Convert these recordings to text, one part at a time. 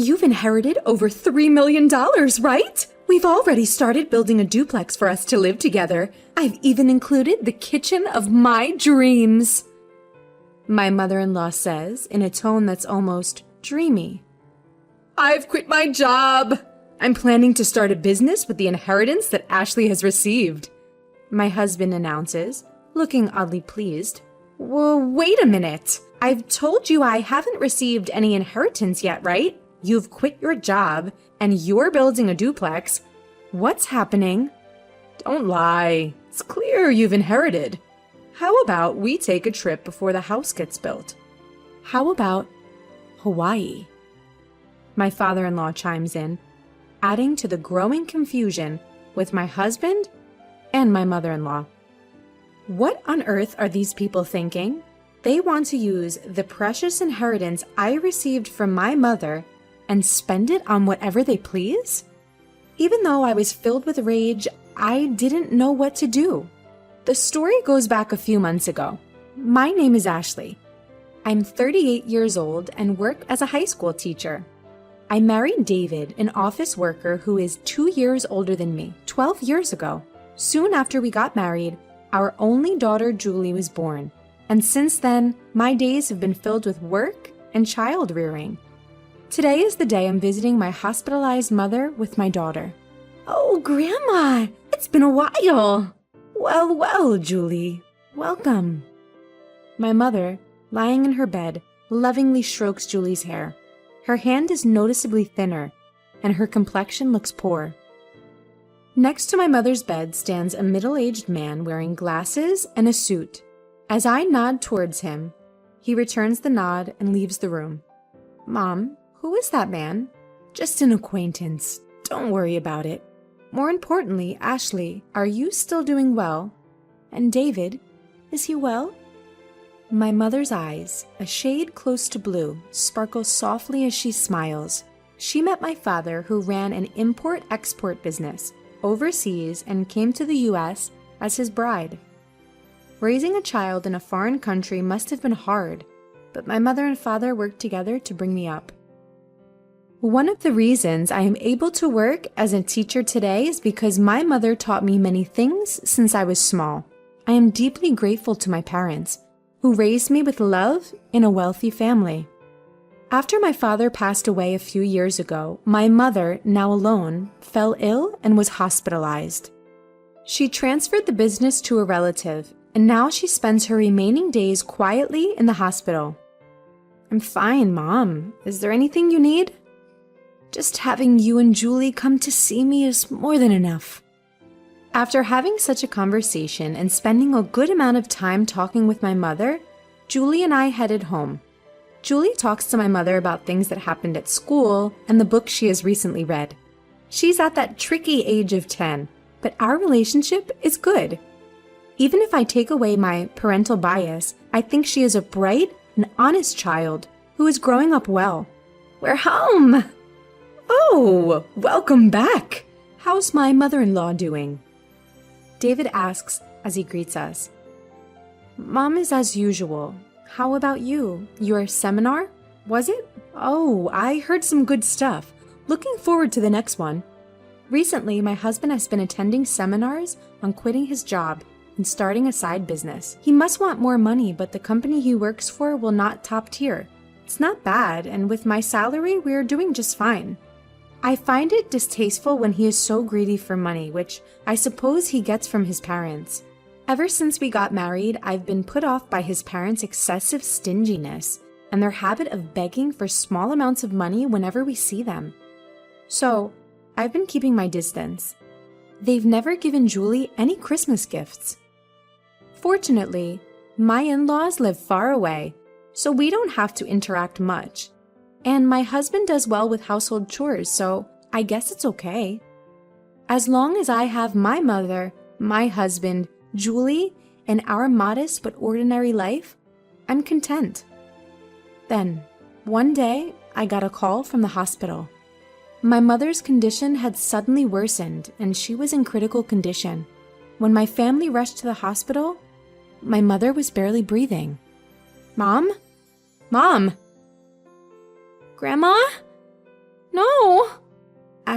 You've inherited over $3 million, right? We've already started building a duplex for us to live together. I've even included the kitchen of my dreams. My mother-in-law says in a tone that's almost dreamy. I've quit my job. I'm planning to start a business with the inheritance that Ashley has received. My husband announces, looking oddly pleased. Well, wait a minute. I've told you I haven't received any inheritance yet, right? You've quit your job, and you're building a duplex. What's happening? Don't lie. It's clear you've inherited. How about we take a trip before the house gets built? How about Hawaii? My father-in-law chimes in, adding to the growing confusion with my husband and my mother-in-law. What on earth are these people thinking? They want to use the precious inheritance I received from my mother and spend it on whatever they please? Even though I was filled with rage, I didn't know what to do. The story goes back a few months ago. My name is Ashley. I'm 38 years old and work as a high school teacher. I married David, an office worker who is 2 years older than me, 12 years ago. Soon after we got married, our only daughter Julie was born. And since then, my days have been filled with work and child rearing. Today is the day I'm visiting my hospitalized mother with my daughter. Oh, Grandma, it's been a while. Well, Julie, welcome. My mother, lying in her bed, lovingly strokes Julie's hair. Her hand is noticeably thinner, and her complexion looks poor. Next to my mother's bed stands a middle-aged man wearing glasses and a suit. As I nod towards him, he returns the nod and leaves the room. Mom, who is that man? Just an acquaintance. Don't worry about it. More importantly, Ashley, are you still doing well? And David, is he well? My mother's eyes, a shade close to blue, sparkle softly as she smiles. She met my father, who ran an import-export business overseas and came to the U.S. as his bride. Raising a child in a foreign country must have been hard, but my mother and father worked together to bring me up. One of the reasons I am able to work as a teacher today is because my mother taught me many things since I was small. I am deeply grateful to my parents, who raised me with love in a wealthy family. After my father passed away a few years ago, my mother, now alone, fell ill and was hospitalized. She transferred the business to a relative, and now she spends her remaining days quietly in the hospital. I'm fine, Mom. Is there anything you need? Just having you and Julie come to see me is more than enough. After having such a conversation and spending a good amount of time talking with my mother, Julie and I headed home. Julie talks to my mother about things that happened at school and the book she has recently read. She's at that tricky age of 10, but our relationship is good. Even if I take away my parental bias, I think she is a bright and honest child who is growing up well. We're home! Oh, welcome back! How's my mother-in-law doing? David asks as he greets us. Mom is as usual. How about you? Your seminar? Was it? Oh, I heard some good stuff. Looking forward to the next one. Recently, my husband has been attending seminars on quitting his job and starting a side business. He must want more money, but the company he works for will not top tier. It's not bad, and with my salary, we're doing just fine. I find it distasteful when he is so greedy for money, which I suppose he gets from his parents. Ever since we got married, I've been put off by his parents' excessive stinginess and their habit of begging for small amounts of money whenever we see them. So, I've been keeping my distance. They've never given Julie any Christmas gifts. Fortunately, my in-laws live far away, so we don't have to interact much. And my husband does well with household chores, so I guess it's okay. As long as I have my mother, my husband, Julie, and our modest but ordinary life, I'm content. Then, one day, I got a call from the hospital. My mother's condition had suddenly worsened, and she was in critical condition. When my family rushed to the hospital, my mother was barely breathing. Mom? Mom? Grandma?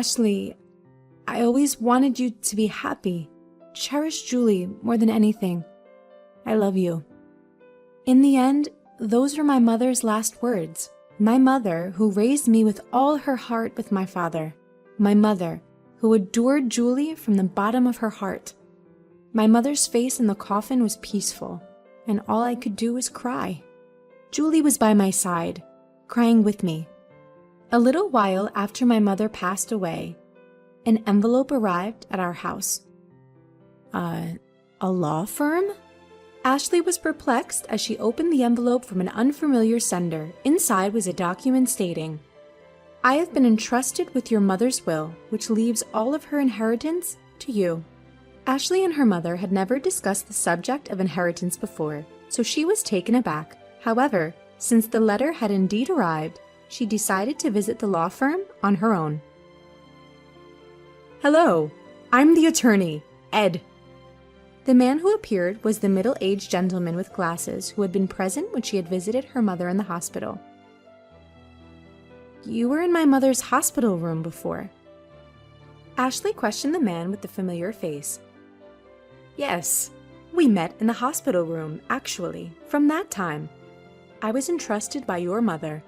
Ashley, I always wanted you to be happy. Cherish Julie more than anything. I love you. In the end, those were my mother's last words. My mother, who raised me with all her heart with my father. My mother, who adored Julie from the bottom of her heart. My mother's face in the coffin was peaceful, and all I could do was cry. Julie was by my side, crying with me. A little while after my mother passed away, an envelope arrived at our house. A law firm? Ashley was perplexed as she opened the envelope from an unfamiliar sender. Inside was a document stating, I have been entrusted with your mother's will, which leaves all of her inheritance to you. Ashley and her mother had never discussed the subject of inheritance before, so she was taken aback. However, since the letter had indeed arrived, she decided to visit the law firm on her own. Hello, I'm the attorney, Ed. The man who appeared was the middle-aged gentleman with glasses who had been present when she had visited her mother in the hospital. You were in my mother's hospital room before. Ashley questioned the man with the familiar face. Yes, we met in the hospital room, actually, from that time. I was entrusted by your mother.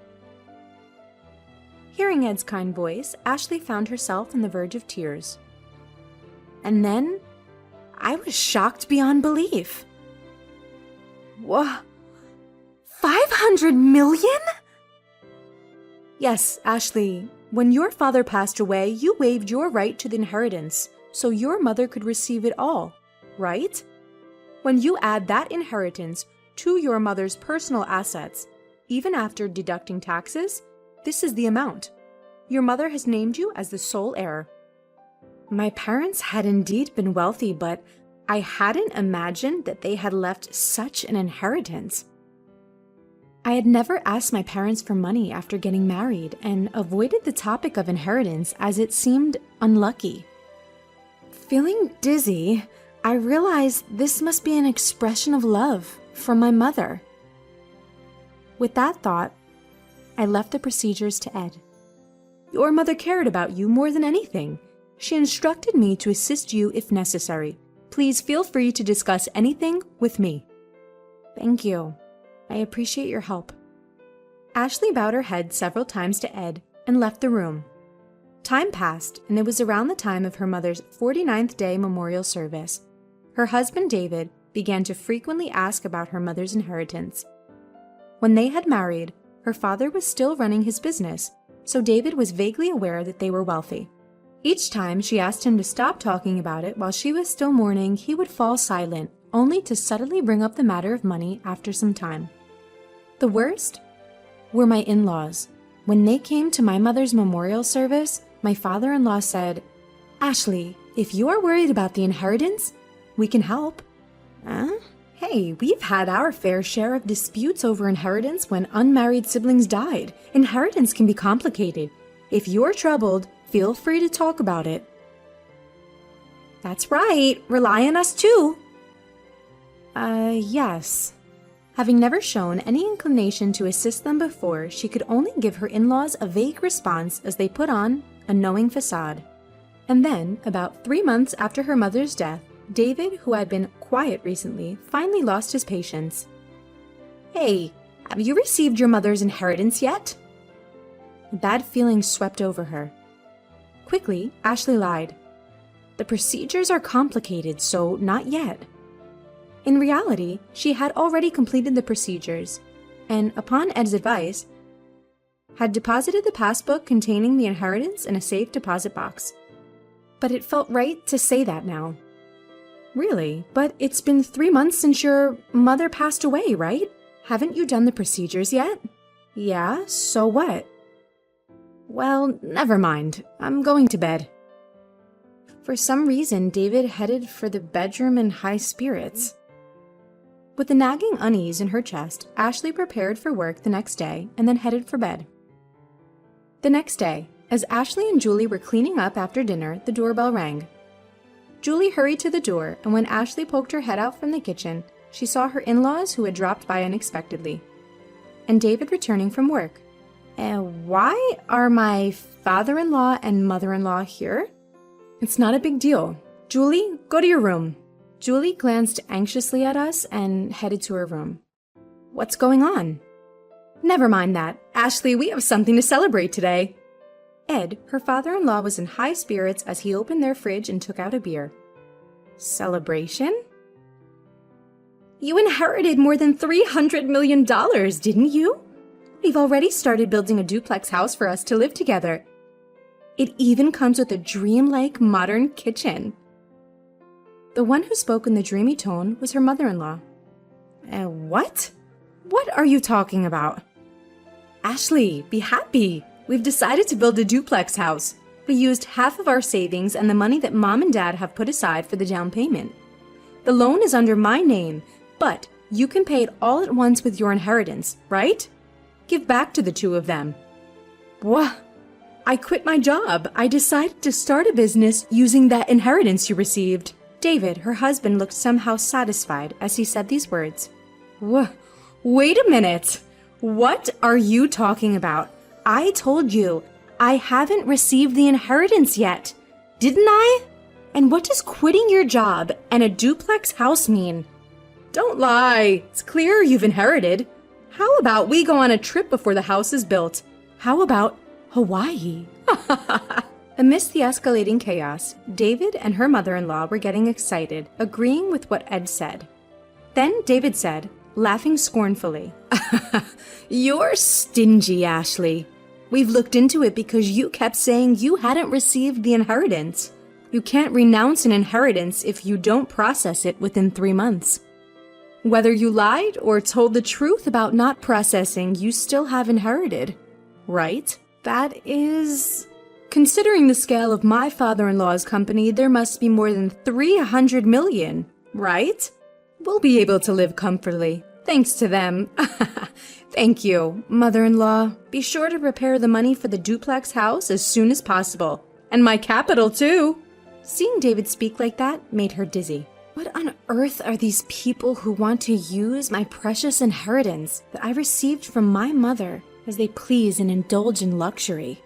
Hearing Ed's kind voice, Ashley found herself on the verge of tears. And then, I was shocked beyond belief. Whoa! 500 million? Yes, Ashley, when your father passed away, you waived your right to the inheritance, so your mother could receive it all, right? When you add that inheritance to your mother's personal assets, even after deducting taxes, this is the amount. Your mother has named you as the sole heir. My parents had indeed been wealthy, but I hadn't imagined that they had left such an inheritance. I had never asked my parents for money after getting married and avoided the topic of inheritance as it seemed unlucky. Feeling dizzy, I realized this must be an expression of love from my mother. With that thought, I left the procedures to Ed. Your mother cared about you more than anything. She instructed me to assist you if necessary. Please feel free to discuss anything with me. Thank you. I appreciate your help. Ashley bowed her head several times to Ed and left the room. Time passed, and it was around the time of her mother's 49th day memorial service. Her husband, David, began to frequently ask about her mother's inheritance. When they had married, her father was still running his business, so David was vaguely aware that they were wealthy. Each time she asked him to stop talking about it while she was still mourning, he would fall silent, only to suddenly bring up the matter of money after some time. The worst were my in-laws. When they came to my mother's memorial service, my father-in-law said, Ashley, if you are worried about the inheritance, we can help. Hey, we've had our fair share of disputes over inheritance when unmarried siblings died. Inheritance can be complicated. If you're troubled, feel free to talk about it. That's right. Rely on us too. Yes. Having never shown any inclination to assist them before, she could only give her in-laws a vague response as they put on a knowing facade. And then, about 3 months after her mother's death, David, who had been quiet recently, finally lost his patience. Hey, have you received your mother's inheritance yet? A bad feeling swept over her. Quickly, Ashley lied. The procedures are complicated, so not yet. In reality, she had already completed the procedures, and upon Ed's advice, had deposited the passbook containing the inheritance in a safe deposit box. But it felt right to say that now. Really? But it's been 3 months since your mother passed away, right? Haven't you done the procedures yet? Yeah, so what? Well, never mind. I'm going to bed. For some reason, David headed for the bedroom in high spirits. With the nagging unease in her chest, Ashley prepared for work the next day and then headed for bed. The next day, as Ashley and Julie were cleaning up after dinner, the doorbell rang. Julie hurried to the door, and when Ashley poked her head out from the kitchen, she saw her in-laws who had dropped by unexpectedly, and David returning from work. Why are my father-in-law and mother-in-law here? It's not a big deal. Julie, go to your room. Julie glanced anxiously at us and headed to her room. What's going on? Never mind that. Ashley, we have something to celebrate today. Ed, her father-in-law, was in high spirits as he opened their fridge and took out a beer. Celebration? You inherited more than $300 million, didn't you? We've already started building a duplex house for us to live together. It even comes with a dreamlike modern kitchen. The one who spoke in the dreamy tone was her mother-in-law. What? What are you talking about? Ashley, be happy. We've decided to build a duplex house. We used half of our savings and the money that Mom and Dad have put aside for the down payment. The loan is under my name, but you can pay it all at once with your inheritance, right? Give back to the two of them. What? I quit my job. I decided to start a business using that inheritance you received. David, her husband, looked somehow satisfied as he said these words. Wait a minute. What are you talking about? I told you, I haven't received the inheritance yet. Didn't I? And what does quitting your job and a duplex house mean? Don't lie. It's clear you've inherited. How about we go on a trip before the house is built? How about Hawaii? Amidst the escalating chaos, David and her mother-in-law were getting excited, agreeing with what Ed said. Then David said, laughing scornfully, You're stingy, Ashley. We've looked into it because you kept saying you hadn't received the inheritance. You can't renounce an inheritance if you don't process it within 3 months. Whether you lied or told the truth about not processing, you still have inherited, right? That is... Considering the scale of my father-in-law's company, there must be more than 300 million, right? We'll be able to live comfortably, thanks to them. Thank you, mother-in-law. Be sure to prepare the money for the duplex house as soon as possible. And my capital, too. Seeing David speak like that made her dizzy. What on earth are these people who want to use my precious inheritance that I received from my mother as they please and indulge in luxury?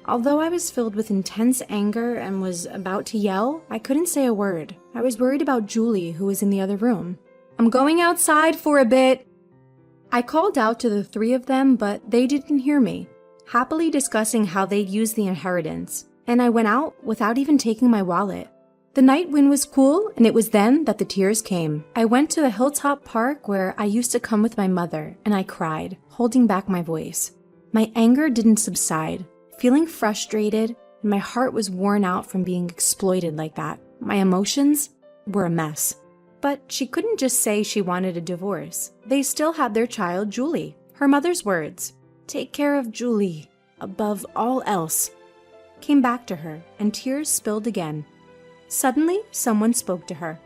Although I was filled with intense anger and was about to yell, I couldn't say a word. I was worried about Julie, who was in the other room. I'm going outside for a bit. I called out to the three of them, but they didn't hear me, happily discussing how they'd use the inheritance, and I went out without even taking my wallet. The night wind was cool, and it was then that the tears came. I went to the hilltop park where I used to come with my mother, and I cried, holding back my voice. My anger didn't subside. Feeling frustrated, my heart was worn out from being exploited like that. My emotions were a mess. But she couldn't just say she wanted a divorce. They still had their child, Julie. Her mother's words, "Take care of Julie, above all else," came back to her, and tears spilled again. Suddenly, someone spoke to her.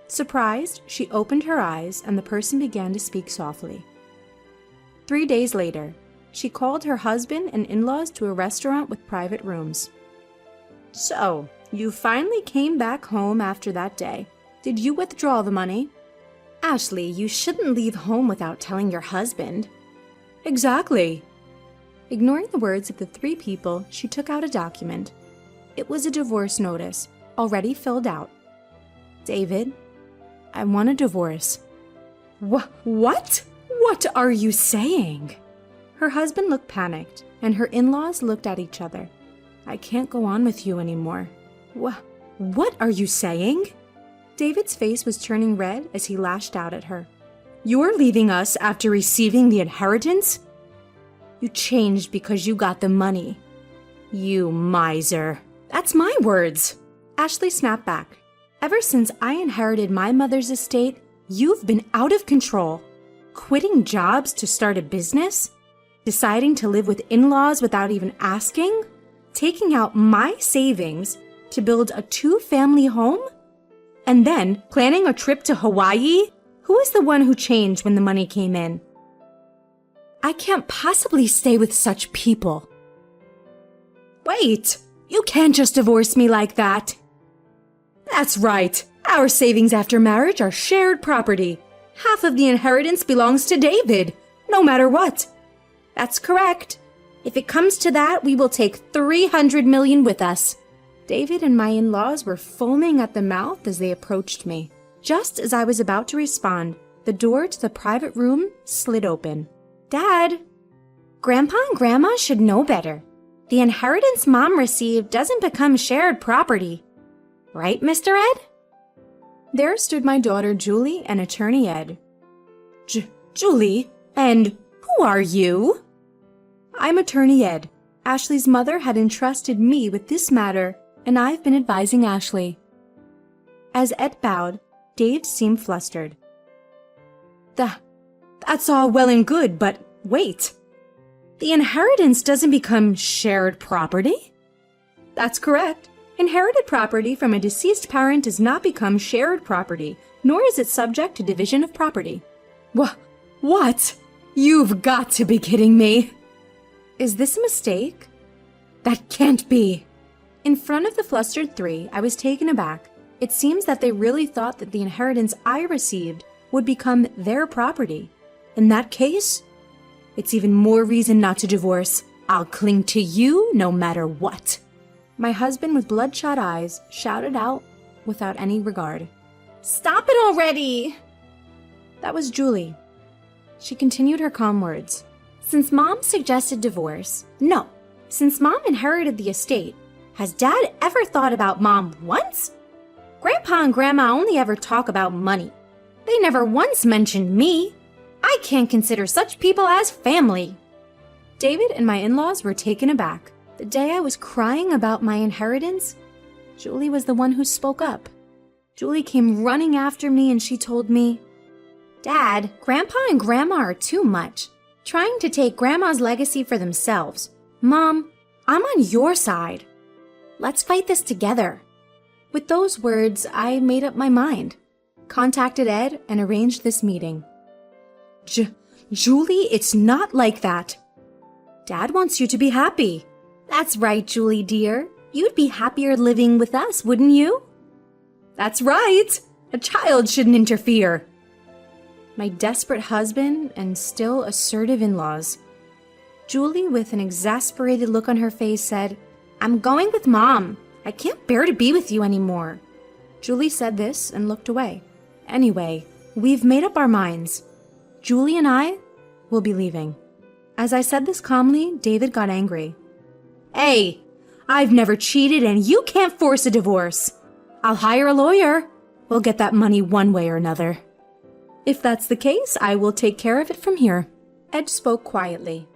Surprised, she opened her eyes, and the person began to speak softly. 3 days later, she called her husband and in-laws to a restaurant with private rooms. So, you finally came back home after that day. Did you withdraw the money? Ashley, you shouldn't leave home without telling your husband. Exactly. Ignoring the words of the three people, she took out a document. It was a divorce notice, already filled out. David, I want a divorce. What? What are you saying? Her husband looked panicked, and her in-laws looked at each other. I can't go on with you anymore. What are you saying? David's face was turning red as he lashed out at her. You're leaving us after receiving the inheritance? You changed because you got the money. You miser. That's my words. Ashley snapped back. Ever since I inherited my mother's estate, you've been out of control. Quitting jobs to start a business? Deciding to live with in-laws without even asking? Taking out my savings to build a 2-family home? And then planning a trip to Hawaii? Who is the one who changed when the money came in? I can't possibly stay with such people. Wait, you can't just divorce me like that. That's right. Our savings after marriage are shared property. Half of the inheritance belongs to David, no matter what. That's correct. If it comes to that, we will take 300 million with us. David and my in-laws were foaming at the mouth as they approached me. Just as I was about to respond, the door to the private room slid open. Dad, Grandpa and Grandma should know better. The inheritance Mom received doesn't become shared property. Right, Mr. Ed? There stood my daughter Julie and Attorney Ed. Julie? And who are you? I'm Attorney Ed. Ashley's mother had entrusted me with this matter, and I've been advising Ashley. As Ed bowed, Dave seemed flustered. That's all well and good, but wait. The inheritance doesn't become shared property? That's correct. Inherited property from a deceased parent does not become shared property, nor is it subject to division of property. What? You've got to be kidding me. Is this a mistake? That can't be. In front of the flustered three, I was taken aback. It seems that they really thought that the inheritance I received would become their property. In that case, it's even more reason not to divorce. I'll cling to you no matter what. My husband with bloodshot eyes shouted out without any regard. Stop it already! That was Julie. She continued her calm words. Since Mom suggested divorce, no. Since Mom inherited the estate, has Dad ever thought about Mom once? Grandpa and Grandma only ever talk about money. They never once mentioned me. I can't consider such people as family. David and my in-laws were taken aback. The day I was crying about my inheritance, Julie was the one who spoke up. Julie came running after me and she told me, Dad, Grandpa and Grandma are too much, trying to take Grandma's legacy for themselves. Mom, I'm on your side. Let's fight this together. With those words, I made up my mind, contacted Ed, and arranged this meeting. Julie, it's not like that. Dad wants you to be happy. That's right, Julie dear. You'd be happier living with us, wouldn't you? That's right. A child shouldn't interfere. My desperate husband and still assertive in-laws. Julie, with an exasperated look on her face, said, I'm going with Mom. I can't bear to be with you anymore. Julie said this and looked away. Anyway, we've made up our minds. Julie and I will be leaving. As I said this calmly, David got angry. Hey, I've never cheated and you can't force a divorce. I'll hire a lawyer. We'll get that money one way or another. If that's the case, I will take care of it from here. Ed spoke quietly.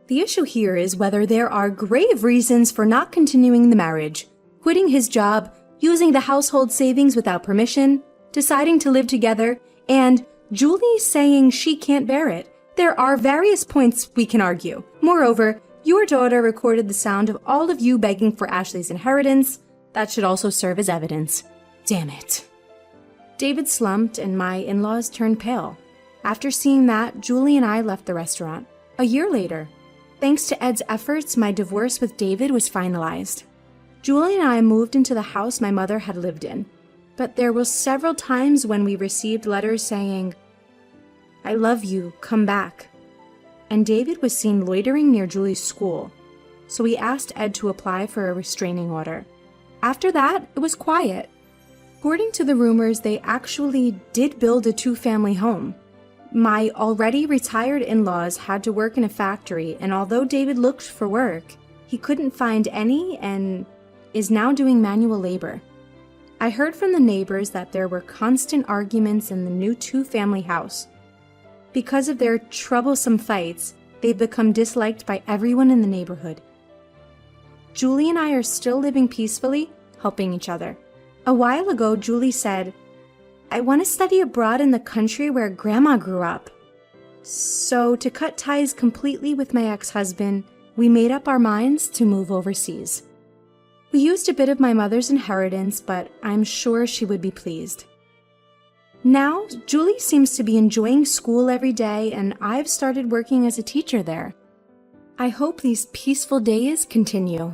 The issue here is whether there are grave reasons for not continuing the marriage, quitting his job, using the household savings without permission, deciding to live together, and Julie saying she can't bear it. There are various points we can argue. Moreover, your daughter recorded the sound of all of you begging for Ashley's inheritance. That should also serve as evidence. Damn it. David slumped and my in-laws turned pale. After seeing that, Julie and I left the restaurant. A year later, thanks to Ed's efforts, my divorce with David was finalized. Julie and I moved into the house my mother had lived in. But there were several times when we received letters saying, I love you, come back. And David was seen loitering near Julie's school, so we asked Ed to apply for a restraining order. After that, it was quiet. According to the rumors, they actually did build a two-family home. My already retired in-laws had to work in a factory, and although David looked for work, he couldn't find any and is now doing manual labor. I heard from the neighbors that there were constant arguments in the new two-family house. Because of their troublesome fights, they've become disliked by everyone in the neighborhood. Julie and I are still living peacefully, helping each other. A while ago, Julie said, I want to study abroad in the country where Grandma grew up. So, to cut ties completely with my ex-husband, we made up our minds to move overseas. We used a bit of my mother's inheritance, but I'm sure she would be pleased. Now, Julie seems to be enjoying school every day, and I've started working as a teacher there. I hope these peaceful days continue.